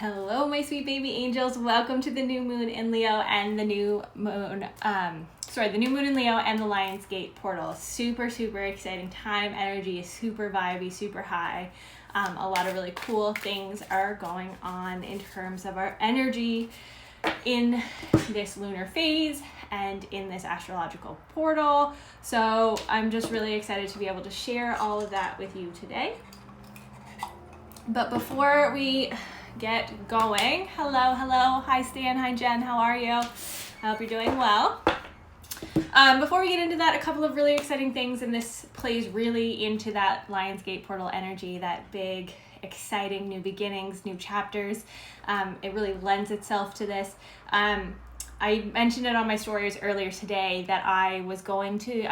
Hello, my sweet baby angels. Welcome to the new moon in Leo and the new moon, the new moon in Leo and the Lionsgate portal. Super, super exciting time. Energy is super vibey, super high. A lot of really cool things are going on in terms of our energy in this lunar phase and in this astrological portal. So I'm just really excited to be able to share all of that with you today. But before we get going, hello, hi Stan, hi Jen, how are you? I hope you're doing well. Before we get into that, a couple of really exciting things, and this plays really into that Lionsgate portal energy, that big, exciting new beginnings, new chapters. It really lends itself to this. I mentioned it on my stories earlier today that I'm leading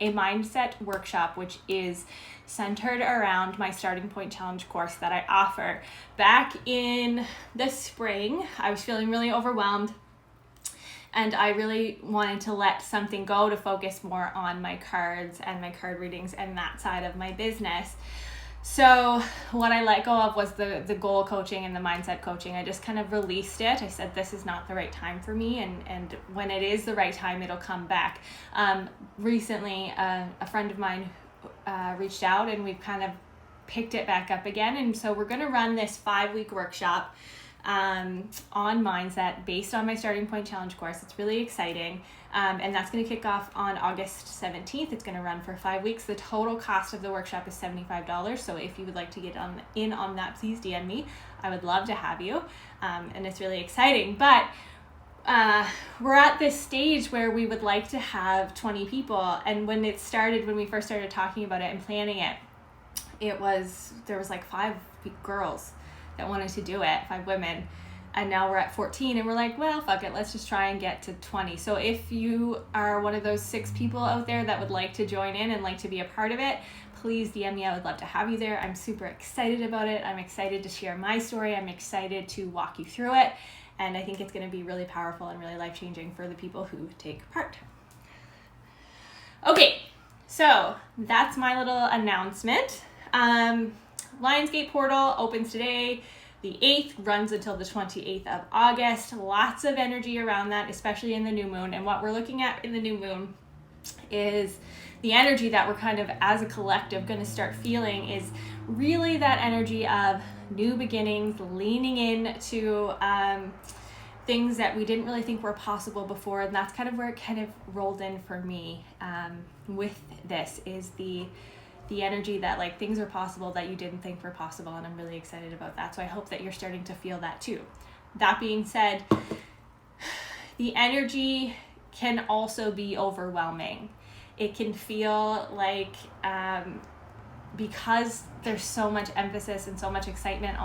a mindset workshop, which is centered around my Starting Point Challenge course that I offer. Back in the spring, I was feeling really overwhelmed, and I really wanted to let something go to focus more on my cards and my card readings and that side of my business. So what I let go of was the goal coaching and the mindset coaching. I just kind of released it. I said, this is not the right time for me. And when it is the right time, it'll come back. Recently, a friend of mine reached out, and we've kind of picked it back up again. And so we're going to run this 5-week workshop on mindset based on my Starting Point Challenge course. It's really exciting. And that's going to kick off on August 17th. It's going to run for 5 weeks. The total cost of the workshop is $75. So if you would like to get in on that, please DM me. I would love to have you. And it's really exciting. But we're at this stage where we would like to have 20 people. And when we first started talking about it and planning it, there was like 5 girls that wanted to do it, 5 women. And now we're at 14, and we're like, well, fuck it, let's just try and get to 20. So if you are one of those 6 people out there that would like to join in and like to be a part of it, please DM me. I would love to have you there. I'm super excited about it. I'm excited to share my story. I'm excited to walk you through it. And I think it's going to be really powerful and really life-changing for the people who take part. Okay, so that's my little announcement. Lionsgate portal opens today. The 8th runs until the 28th of August. Lots of energy around that, especially in the new moon. And what we're looking at in the new moon is the energy that we're kind of, as a collective, going to start feeling is really that energy of new beginnings, leaning into things that we didn't really think were possible before. And that's kind of where it kind of rolled in for me with this, is the energy that like things are possible that you didn't think were possible, and I'm really excited about that. So I hope that you're starting to feel that too. That being said, the energy can also be overwhelming. It can feel like because there's so much emphasis and so much excitement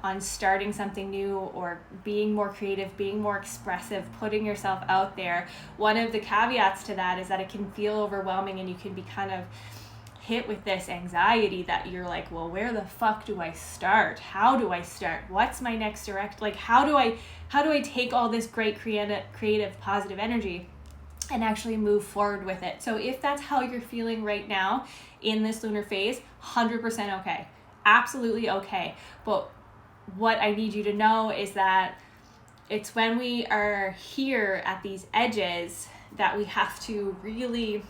on starting something new or being more creative, being more expressive, putting yourself out there. One of the caveats to that is that it can feel overwhelming, and you can be kind of hit with this anxiety that you're like, well, where the fuck do I start? How do I start? What's my next direct? Like, how do I take all this great creative positive energy and actually move forward with it? So if that's how you're feeling right now in this lunar phase, 100% okay. Absolutely okay. But what I need you to know is that it's when we are here at these edges that we have to really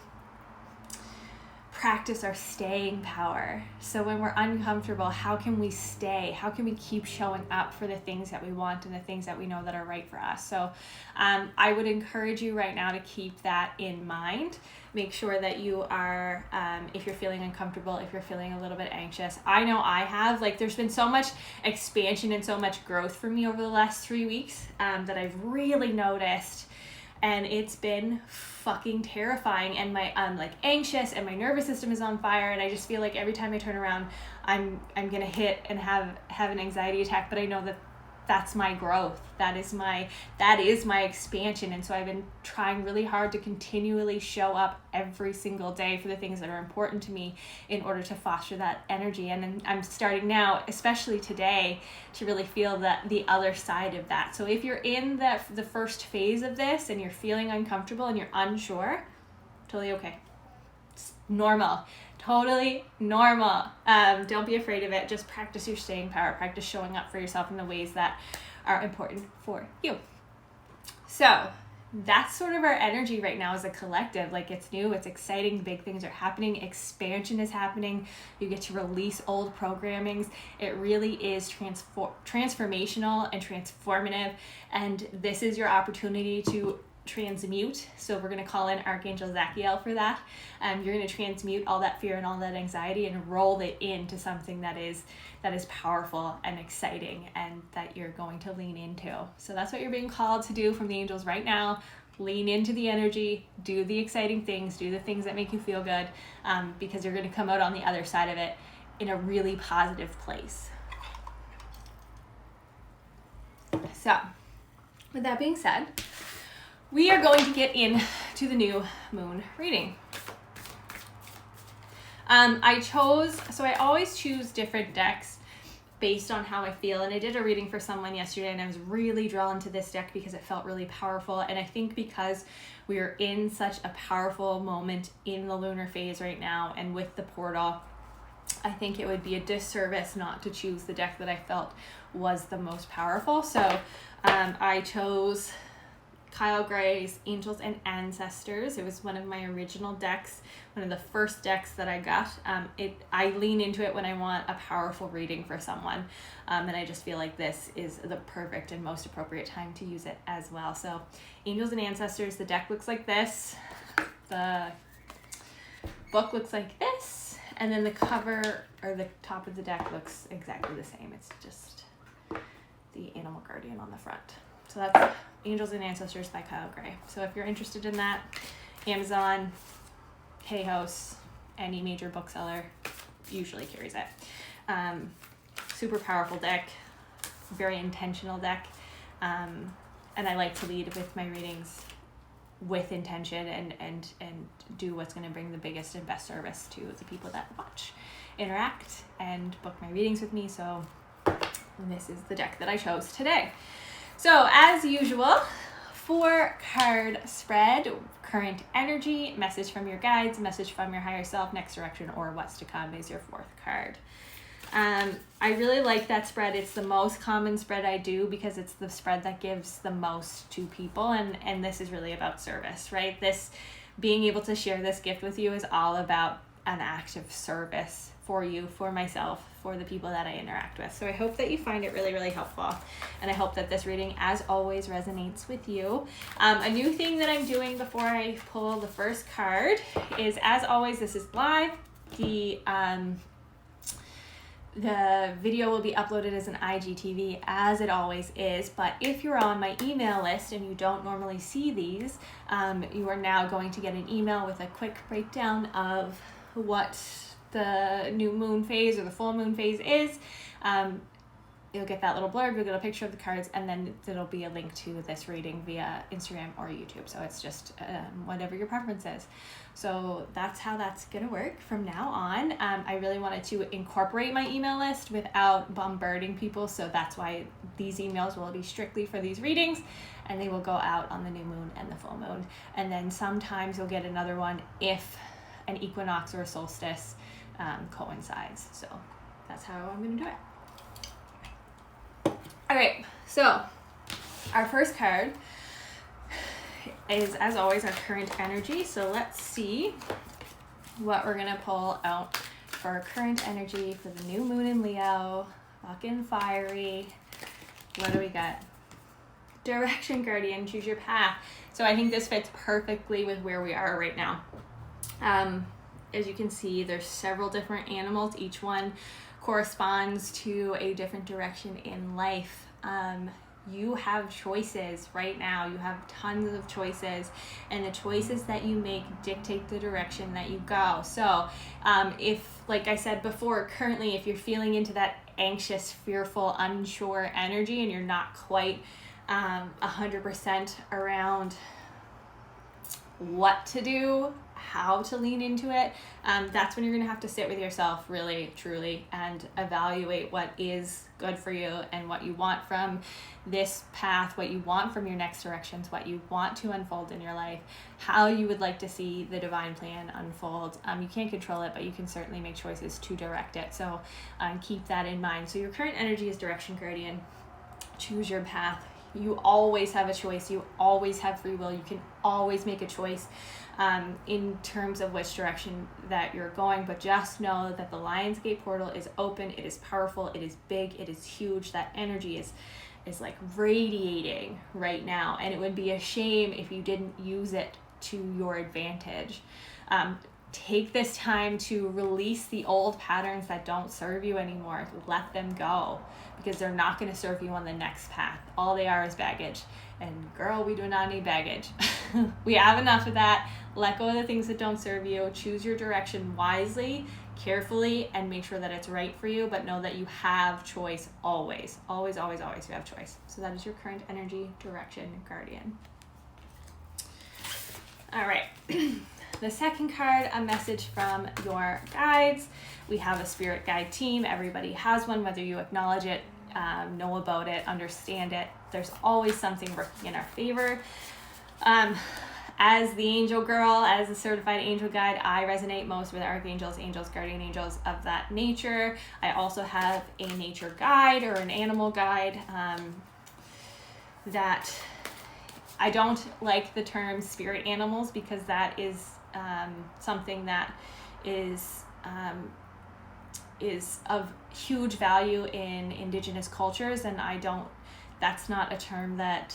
practice our staying power. So when we're uncomfortable, how can we stay? How can we keep showing up for the things that we want and the things that we know that are right for us? So I would encourage you right now to keep that in mind. Make sure that you are, if you're feeling uncomfortable, if you're feeling a little bit anxious. I know I have, like, there's been so much expansion and so much growth for me over the last 3 weeks that I've really noticed. And it's been fucking terrifying, and I'm like anxious, and my nervous system is on fire, and I just feel like every time I turn around, I'm gonna hit and have an anxiety attack. But I know that that's my growth. That is my expansion. And so I've been trying really hard to continually show up every single day for the things that are important to me in order to foster that energy. And I'm starting now, especially today, to really feel the other side of that. So if you're in the first phase of this and you're feeling uncomfortable and you're unsure, totally okay. It's normal. totally normal. Don't be afraid of it. Just practice your staying power. Practice showing up for yourself in the ways that are important for you. So that's sort of our energy right now as a collective. Like, it's new, it's exciting, big things are happening, expansion is happening, you get to release old programmings. It really is transformational and transformative, and this is your opportunity to transmute. So we're going to call in Archangel Zachiel for that. You're going to transmute all that fear and all that anxiety and roll it into something that is powerful and exciting and that you're going to lean into. So that's what you're being called to do from the angels right now. Lean into the energy, do the exciting things, do the things that make you feel good, because you're going to come out on the other side of it in a really positive place. So with that being said, we are going to get into the new moon reading. I always choose different decks based on how I feel, and I did a reading for someone yesterday and I was really drawn to this deck because it felt really powerful, and I think because we are in such a powerful moment in the lunar phase right now and with the portal, I think it would be a disservice not to choose the deck that I felt was the most powerful. So I chose Kyle Gray's Angels and Ancestors. It was one of my original decks, one of the first decks that I got. I lean into it when I want a powerful reading for someone, and I just feel like this is the perfect and most appropriate time to use it as well. So Angels and Ancestors, the deck looks like this, the book looks like this, and then the cover or the top of the deck looks exactly the same. It's just the animal guardian on the front. So that's Angels and Ancestors by Kyle Gray. So if you're interested in that, Amazon, Hay House, any major bookseller usually carries it. Super powerful deck, very intentional deck, and I like to lead with my readings with intention and do what's going to bring the biggest and best service to the people that watch, interact, and book my readings with me. So this is the deck that I chose today. So as usual, 4-card spread, current energy, message from your guides, message from your higher self, next direction, or what's to come is your 4th card. I really like that spread. It's the most common spread I do because it's the spread that gives the most to people, and this is really about service, right? This, being able to share this gift with you is all about an act of service for you, for myself, for the people that I interact with. So I hope that you find it really, really helpful. And I hope that this reading, as always, resonates with you. A new thing that I'm doing before I pull the first card is, as always, this is live. The video will be uploaded as an IGTV, as it always is. But if you're on my email list and you don't normally see these, you are now going to get an email with a quick breakdown of what the new moon phase or the full moon phase is. You'll get that little blurb, you'll get a picture of the cards, and then there'll be a link to this reading via Instagram or YouTube. So it's just whatever your preference is. So that's how that's gonna work from now on. I really wanted to incorporate my email list without bombarding people, so that's why these emails will be strictly for these readings, and they will go out on the new moon and the full moon. And then sometimes you'll get another one if an equinox or a solstice coincides. So that's how I'm gonna do it. All right, so our first card is, as always, our current energy. So let's see what we're gonna pull out for our current energy for the new moon in Leo. Fucking fiery. What do we got? Direction Guardian, choose your path. So I think this fits perfectly with where we are right now. As you can see, there's several different animals. Each one corresponds to a different direction in life. You have choices right now. You have tons of choices, and the choices that you make dictate the direction that you go. So if, like I said before, currently if you're feeling into that anxious, fearful, unsure energy and you're not quite 100% around what to do, how to lean into it, that's when you're going to have to sit with yourself really, truly, and evaluate what is good for you and what you want from this path, what you want from your next directions, what you want to unfold in your life, how you would like to see the divine plan unfold. You can't control it, but you can certainly make choices to direct it. So keep that in mind. So your current energy is direction guardian. Choose your path. You always have a choice. You always have free will. You can always make a choice in terms of which direction that you're going, but just know that the Lionsgate portal is open. It is powerful. It is big. It is huge. That energy is like radiating right now, and it would be a shame if you didn't use it to your advantage. Take this time to release the old patterns that don't serve you anymore. Let them go, because they're not going to serve you on the next path. All they are is baggage. And girl, we do not need baggage. We have enough of that. Let go of the things that don't serve you. Choose your direction wisely, carefully, and make sure that it's right for you, but know that you have choice always. Always, always, always you have choice. So that is your current energy direction guardian. All right. The second card, a message from your guides. We have a spirit guide team. Everybody has one, whether you acknowledge it, know about it, understand it. There's always something working in our favor. As the angel girl, as a certified angel guide, I resonate most with archangels, angels, guardian angels of that nature. I also have a nature guide or an animal guide that I don't like the term spirit animals, because that is something that is of huge value in Indigenous cultures, and that's not a term that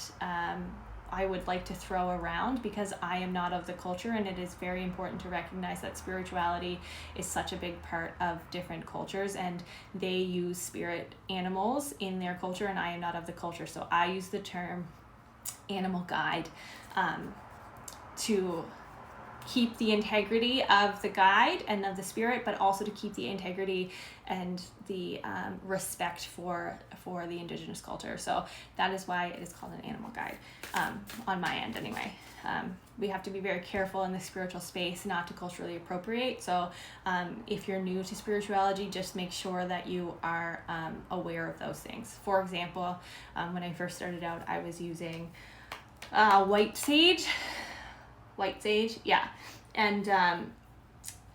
I would like to throw around, because I am not of the culture, and it is very important to recognize that spirituality is such a big part of different cultures, and they use spirit animals in their culture, and I am not of the culture. So I use the term animal guide to keep the integrity of the guide and of the spirit, but also to keep the integrity and the respect for the Indigenous culture. So that is why it is called an animal guide, on my end anyway. We have to be very careful in the spiritual space not to culturally appropriate. So if you're new to spirituality, just make sure that you are aware of those things. For example, when I first started out, I was using white sage, yeah. And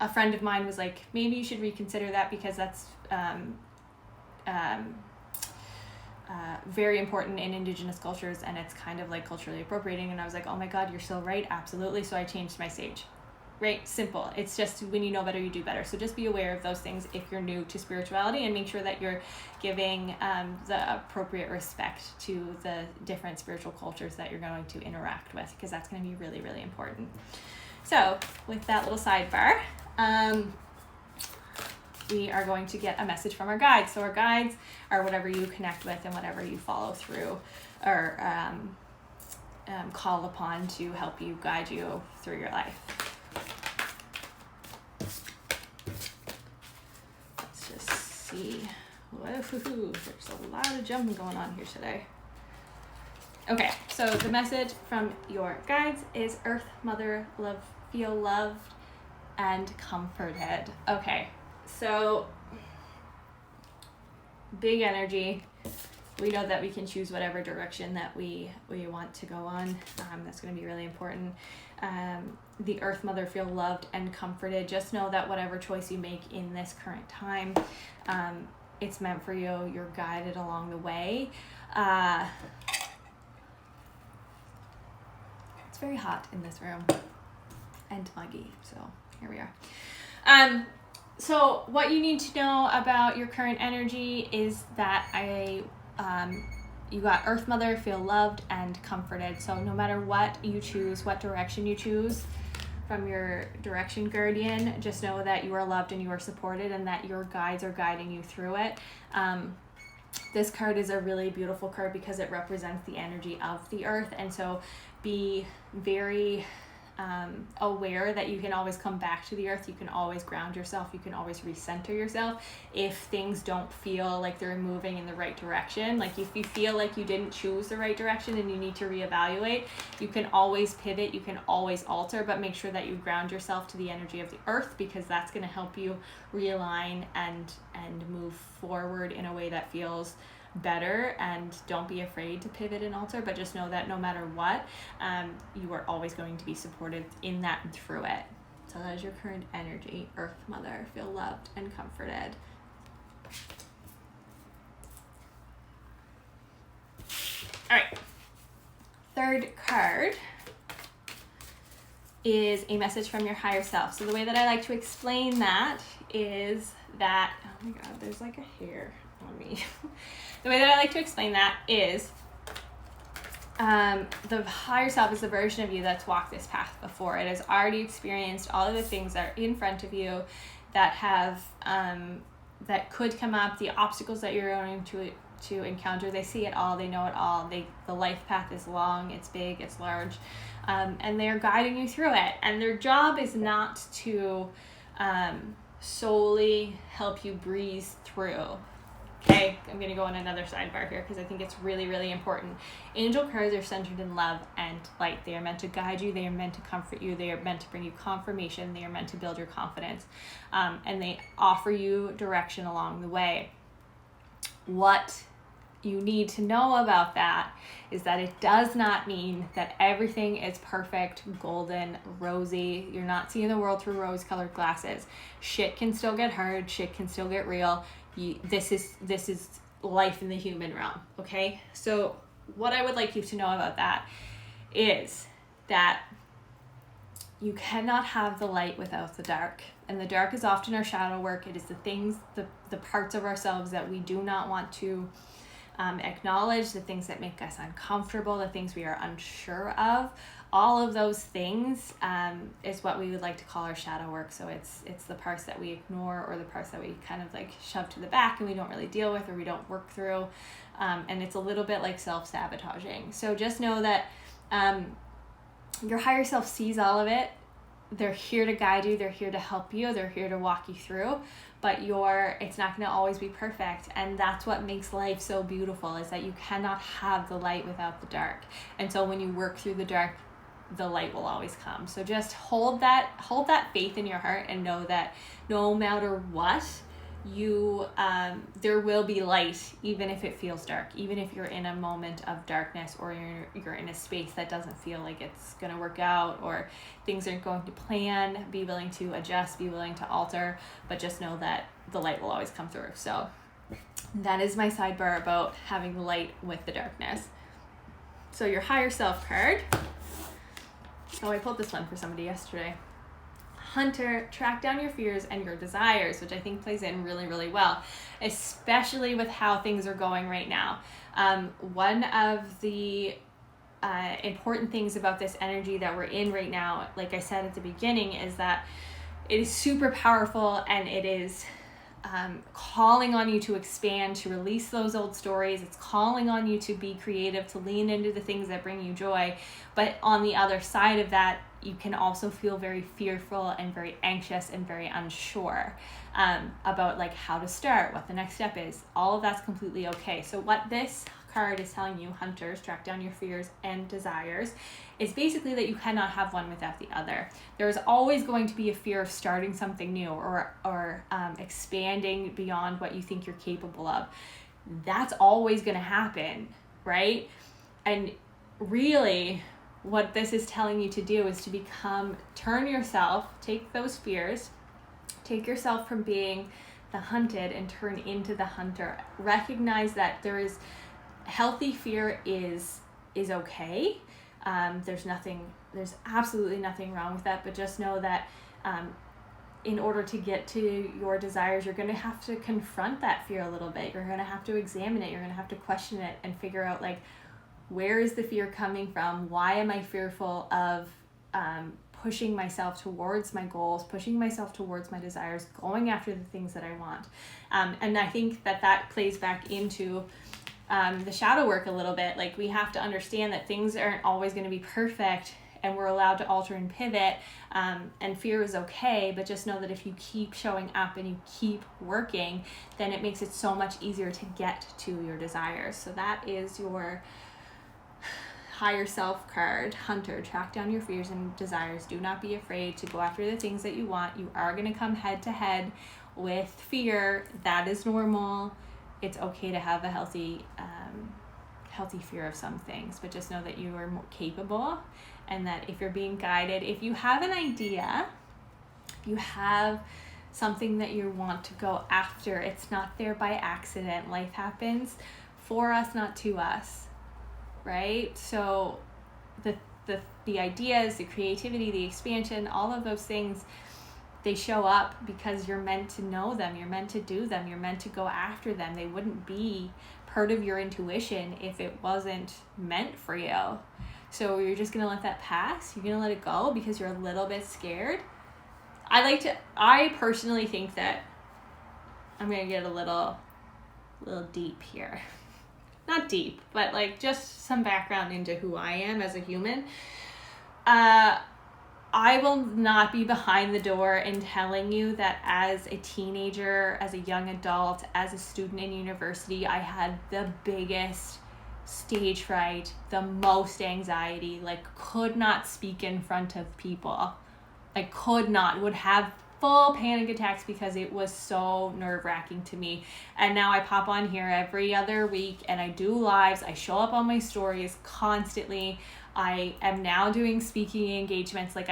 a friend of mine was like, maybe you should reconsider that, because that's very important in Indigenous cultures, and it's kind of like culturally appropriating. And I was like, oh my God, you're so right. Absolutely. So I changed my sage. Right? Simple. It's just when you know better, you do better. So just be aware of those things if you're new to spirituality, and make sure that you're giving the appropriate respect to the different spiritual cultures that you're going to interact with, because that's going to be really, really important. So with that little sidebar, we are going to get a message from our guides. So our guides are whatever you connect with and whatever you follow through, or call upon to help you, guide you through your life. Let's just see. Whoa, there's a lot of jumping going on here today. Okay, so the message from your guides is Earth Mother, feel loved and comforted. Okay, so big energy. We know that we can choose whatever direction that we want to go on. That's going to be really important. The Earth Mother, feel loved and comforted. Just know that whatever choice you make in this current time, it's meant for you. You're guided along the way. It's very hot in this room and muggy, so here we are. So what you need to know about your current energy is that you got Earth Mother, feel loved and comforted. So no matter what you choose, what direction you choose from your direction guardian, just know that you are loved and you are supported, and that your guides are guiding you through it. This card is a really beautiful card because it represents the energy of the earth, and so be very aware that you can always come back to the earth. You can always ground yourself. You can always recenter yourself if things don't feel like they're moving in the right direction. Like if you feel like you didn't choose the right direction and you need to reevaluate, you can always pivot, you can always alter, but make sure that you ground yourself to the energy of the earth, because that's going to help you realign and move forward in a way that feels better. And don't be afraid to pivot and alter, but just know that no matter what, you are always going to be supported in that and through it. So that is your current energy, Earth Mother. Feel loved and comforted. All right, third card is a message from your higher self. So the way that I like to explain that is that, oh my god, there's like a hair on me. The way that I like to explain that is the higher self is the version of you that's walked this path before. It has already experienced all of the things that are in front of you that have that could come up, the obstacles that you're going to encounter. They see it all, they know it all. The life path is long, it's big, it's large, and they're guiding you through it. And their job is not to solely help you breeze through. Okay, I'm going to go on another sidebar here because I think it's really, really important. Angel cards are centered in love and light. They are meant to guide you. They are meant to comfort you. They are meant to bring you confirmation. They are meant to build your confidence. And they offer you direction along the way. What you need to know about that is that it does not mean that everything is perfect, golden, rosy. You're not seeing the world through rose-colored glasses. Shit can still get hard. Shit can still get real. This is life in the human realm, okay? So what I would like you to know about that is that you cannot have the light without the dark. And the dark is often our shadow work. It is the things, the parts of ourselves that we do not want to acknowledge, the things that make us uncomfortable, the things we are unsure of. All of those things is what we would like to call our shadow work. So it's the parts that we ignore, or the parts that we kind of like shove to the back and we don't really deal with, or we don't work through. And it's a little bit like self-sabotaging. So just know that your higher self sees all of it. They're here to guide you. They're here to help you. They're here to walk you through. But it's not going to always be perfect. And that's what makes life so beautiful, is that you cannot have the light without the dark. And so when you work through the dark, the light will always come. So just hold that faith in your heart and know that no matter what, there will be light, even if it feels dark, even if you're in a moment of darkness, or you're in a space that doesn't feel like it's going to work out, or things aren't going to plan. Be willing to adjust, be willing to alter, but just know that the light will always come through. So that is my sidebar about having the light with the darkness. So your higher self card. Oh, I pulled this one for somebody yesterday. Hunter, track down your fears and your desires, which I think plays in really, really well, especially with how things are going right now. One of the important things about this energy that we're in right now, like I said at the beginning, is that it is super powerful, and it is calling on you to expand, to release those old stories. It's calling on you to be creative, to lean into the things that bring you joy. But on the other side of that, you can also feel very fearful and very anxious and very unsure about like how to start, what the next step is. All of that's completely okay. So what this card is telling you, hunters, track down your fears and desires, is basically that you cannot have one without the other. There is always going to be a fear of starting something new, or expanding beyond what you think you're capable of. That's always going to happen, right? And really, what this is telling you to do is to turn yourself, take those fears, take yourself from being the hunted and turn into the hunter. Recognize that healthy fear is okay. There's absolutely nothing wrong with that, but just know that in order to get to your desires, you're going to have to confront that fear a little bit. You're going to have to examine it. You're going to have to question it and figure out, like, where is the fear coming from? Why am I fearful of pushing myself towards my goals, pushing myself towards my desires, going after the things that I want? And I think that plays back into the shadow work a little bit. Like, we have to understand that things aren't always going to be perfect, and we're allowed to alter and pivot, and fear is okay, but just know that if you keep showing up and you keep working, then it makes it so much easier to get to your desires. So that is your higher self card, Hunter. Track down your fears and desires. Do not be afraid to go after the things that you want. You are going to come head to head with fear. That is normal. It's okay to have a healthy fear of some things, but just know that you are more capable, and that if you're being guided, if you have an idea, if you have something that you want to go after, it's not there by accident. Life happens for us, not to us. Right? So the ideas, the creativity, the expansion, all of those things, they show up because you're meant to know them, you're meant to do them, you're meant to go after them. They wouldn't be part of your intuition if it wasn't meant for you. So you're just gonna let that pass, you're gonna let it go because you're a little bit scared. I personally think that I'm gonna get a little deep here. Not deep, but like just some background into who I am as a human. I will not be behind the door in telling you that as a teenager, as a young adult, as a student in university, I had the biggest stage fright, the most anxiety, like could not speak in front of people. I would have full panic attacks because it was so nerve-wracking to me. And now I pop on here every other week and I do lives. I show up on my stories constantly. I am now doing speaking engagements. Like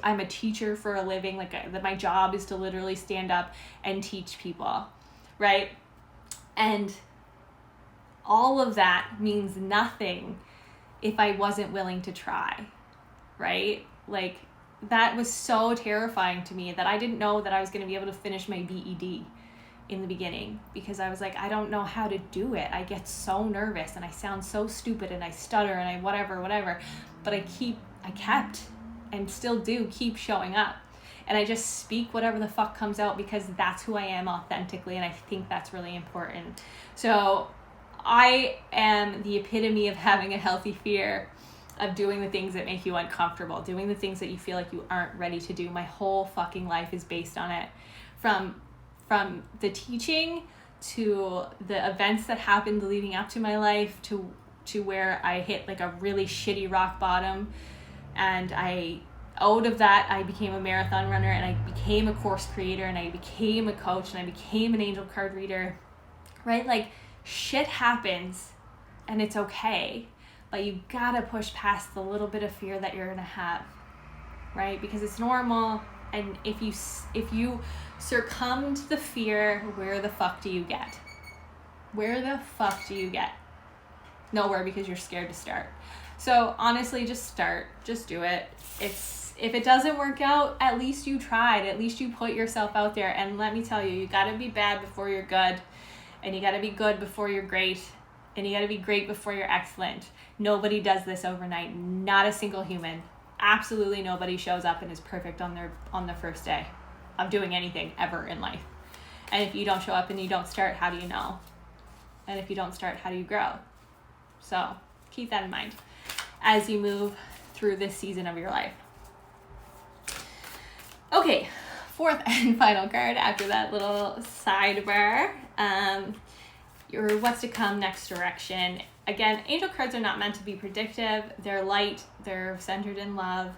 I'm a teacher for a living. My job is to literally stand up and teach people, right? And all of that means nothing if I wasn't willing to try, right? Like that was so terrifying to me that I didn't know that I was going to be able to finish my BED in the beginning, because I was like, I don't know how to do it. I get so nervous and I sound so stupid and I stutter and I whatever. But I kept and still do keep showing up. And I just speak whatever the fuck comes out because that's who I am authentically. And I think that's really important. So I am the epitome of having a healthy fear of doing the things that make you uncomfortable, doing the things that you feel like you aren't ready to do. My whole fucking life is based on it. From the teaching to the events that happened leading up to my life to where I hit like a really shitty rock bottom. And out of that, I became a marathon runner and I became a course creator and I became a coach and I became an angel card reader, right? Like shit happens and it's okay. But you gotta push past the little bit of fear that you're gonna have, right? Because it's normal. And if you succumb to the fear, where the fuck do you get? Where the fuck do you get? Nowhere, because you're scared to start. So honestly, just start. Just do it. If it doesn't work out, at least you tried. At least you put yourself out there. And let me tell you, you gotta be bad before you're good. And you gotta be good before you're great. And you gotta be great before you're excellent. Nobody does this overnight. Not a single human. Absolutely nobody shows up and is perfect on their first day of doing anything ever in life. And if you don't show up and you don't start, how do you know? And if you don't start, how do you grow? So keep that in mind as you move through this season of your life. Okay, fourth and final card after that little sidebar. Your what's to come, next direction. Again, angel cards are not meant to be predictive. They're light, they're centered in love.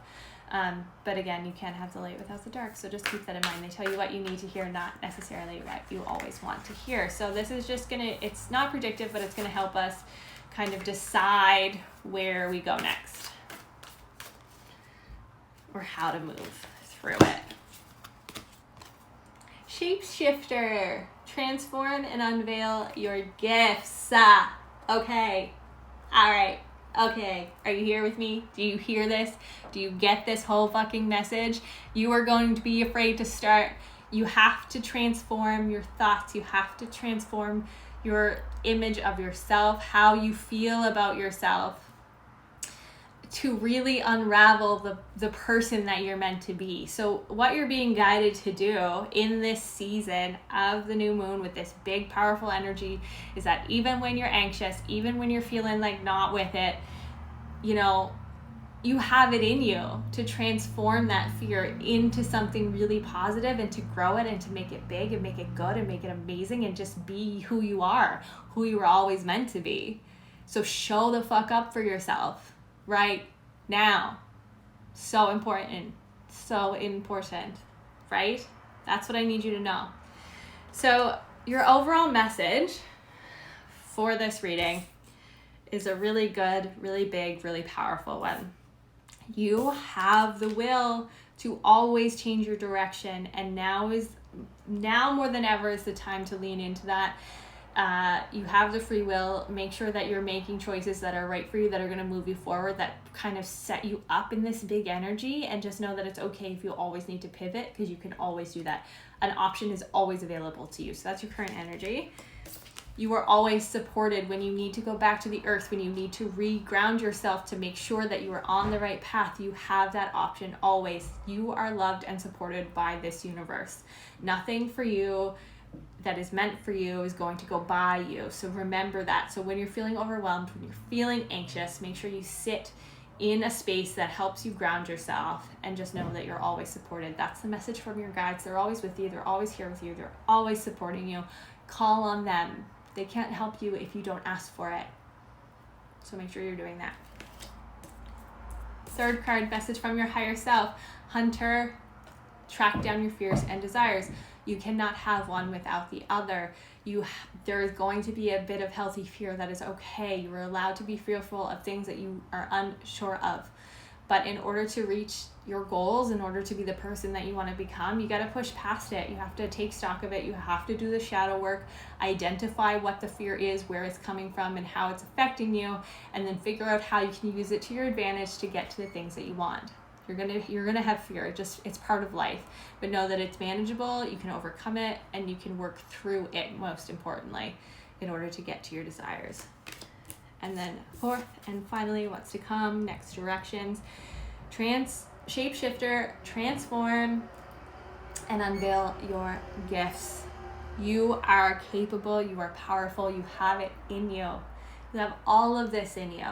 But again, you can't have the light without the dark. So just keep that in mind. They tell you what you need to hear, not necessarily what you always want to hear. So this is just it's not predictive, but it's gonna help us kind of decide where we go next or how to move through it. Shapeshifter, transform and unveil your gifts. Okay. All right. Okay. Are you here with me? Do you hear this? Do you get this whole fucking message? You are going to be afraid to start. You have to transform your thoughts. You have to transform your image of yourself, how you feel about yourself, to really unravel the person that you're meant to be. So what you're being guided to do in this season of the new moon with this big, powerful energy is that even when you're anxious, even when you're feeling like not with it, you have it in you to transform that fear into something really positive and to grow it and to make it big and make it good and make it amazing and just be who you were always meant to be. So show the fuck up for yourself right now. So important, right? That's what I need you to know. So your overall message for this reading is a really good, really big, really powerful one. You have the will to always change your direction, and now more than ever is the time to lean into that. You have the free will. Make sure that you're making choices that are right for you, that are going to move you forward, that kind of set you up in this big energy, and just know that it's okay if you always need to pivot, because you can always do that. An option is always available to you. So that's your current energy. You are always supported when you need to go back to the earth, when you need to re-ground yourself to make sure that you are on the right path. You have that option always. You are loved and supported by this universe. Nothing for you that is meant for you is going to go by you. So remember that. So when you're feeling overwhelmed, when you're feeling anxious, make sure you sit in a space that helps you ground yourself, and just know that you're always supported. That's the message from your guides. They're always with you. They're always here with you. They're always supporting you. Call on them. They can't help you if you don't ask for it. So make sure you're doing that. Third card, message from your higher self. Hunter, track down your fears and desires. You cannot have one without the other. There is going to be a bit of healthy fear. That is okay. You are allowed to be fearful of things that you are unsure of. But in order to reach your goals, in order to be the person that you want to become, you got to push past it. You have to take stock of it. You have to do the shadow work, identify what the fear is, where it's coming from, and how it's affecting you, and then figure out how you can use it to your advantage to get to the things that you want. You're gonna have fear. It's part of life, but know that it's manageable. You can overcome it, and you can work through it, most importantly, in order to get to your desires. And then fourth and finally, what's to come, next directions. Shapeshifter, transform and unveil your gifts. You are capable, you are powerful, you have it in you. You have all of this in you.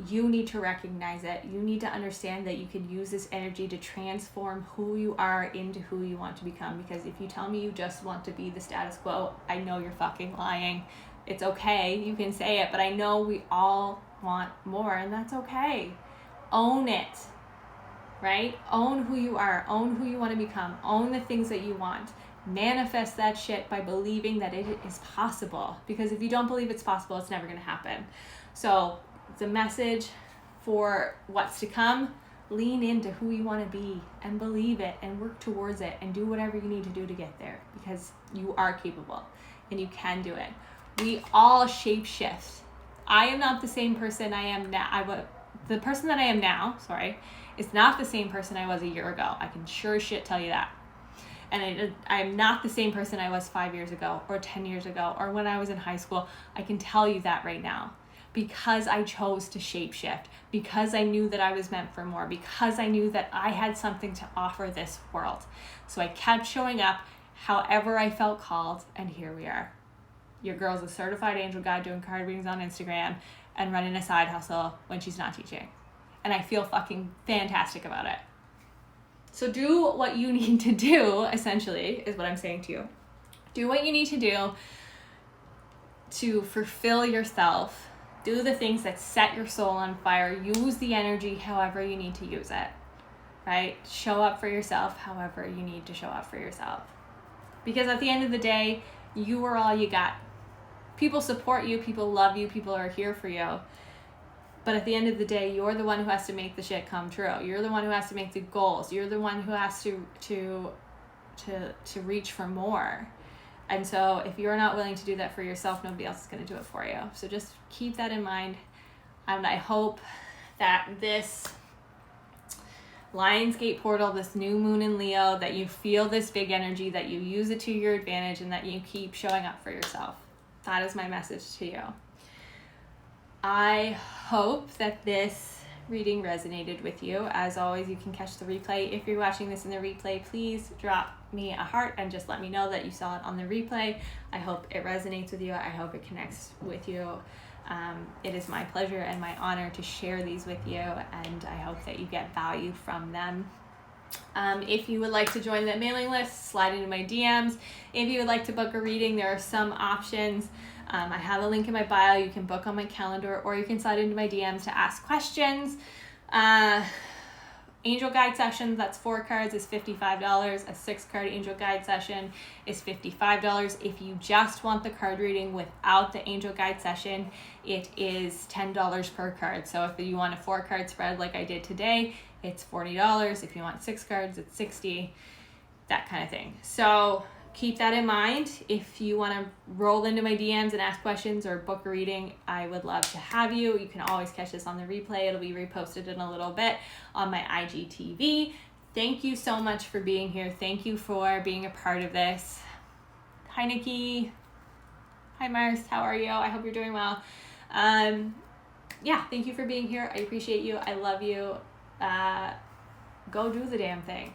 You need to recognize it. You need to understand that you can use this energy to transform who you are into who you want to become. Because if you tell me you just want to be the status quo, I know you're fucking lying. It's okay, you can say it, but I know we all want more, and that's okay. Own it, right? Own who you are, own who you want to become, own the things that you want. Manifest that shit by believing that it is possible, because if you don't believe it's possible, it's never going to happen. So the message for what's to come, lean into who you want to be and believe it and work towards it and do whatever you need to do to get there, because you are capable and you can do it. We all shape shift. I am not the same person I am now. The person that I am now, is not the same person I was a year ago. I can sure as shit tell you that. And I am not the same person I was 5 years ago or 10 years ago or when I was in high school. I can tell you that right now, because I chose to shapeshift, because I knew that I was meant for more, because I knew that I had something to offer this world. So I kept showing up however I felt called, and here we are. Your girl's a certified angel guide doing card readings on Instagram and running a side hustle when she's not teaching. And I feel fucking fantastic about it. So do what you need to do, essentially, is what I'm saying to you. Do what you need to do to fulfill yourself. Do the things that set your soul on fire. Use the energy however you need to use it, right? Show up for yourself however you need to show up for yourself. Because at the end of the day, you are all you got. People support you, people love you, people are here for you. But at the end of the day, you're the one who has to make the shit come true. You're the one who has to make the goals. You're the one who has to reach for more. And so if you're not willing to do that for yourself, nobody else is going to do it for you. So just keep that in mind. And I hope that this Lionsgate portal, this new moon in Leo, that you feel this big energy, that you use it to your advantage, and that you keep showing up for yourself. That is my message to you. I hope that this reading resonated with you. As always, you can catch the replay. If you're watching this in the replay, please drop me a heart and just let me know that you saw it on the replay. I hope it resonates with you. I hope it connects with you. It is my pleasure and my honor to share these with you, and I hope that you get value from them. If you would like to join the mailing list, slide into my DMs. If you would like to book a reading, there are some options. I have a link in my bio. You can book on my calendar, or you can slide into my DMs to ask questions. Angel guide session, that's 4 cards, is $55. A 6-card angel guide session is $55. If you just want the card reading without the angel guide session, it is $10 per card. So if you want a 4-card spread like I did today, it's $40. If you want 6 cards, it's $60, that kind of thing. So keep that in mind. If you want to roll into my DMs and ask questions or book a reading, I would love to have you. You can always catch this on the replay. It'll be reposted in a little bit on my IGTV. Thank you so much for being here. Thank you for being a part of this. Hi, Nikki. Hi, Mars. How are you? I hope you're doing well. Yeah, thank you for being here. I appreciate you. I love you. Go do the damn thing.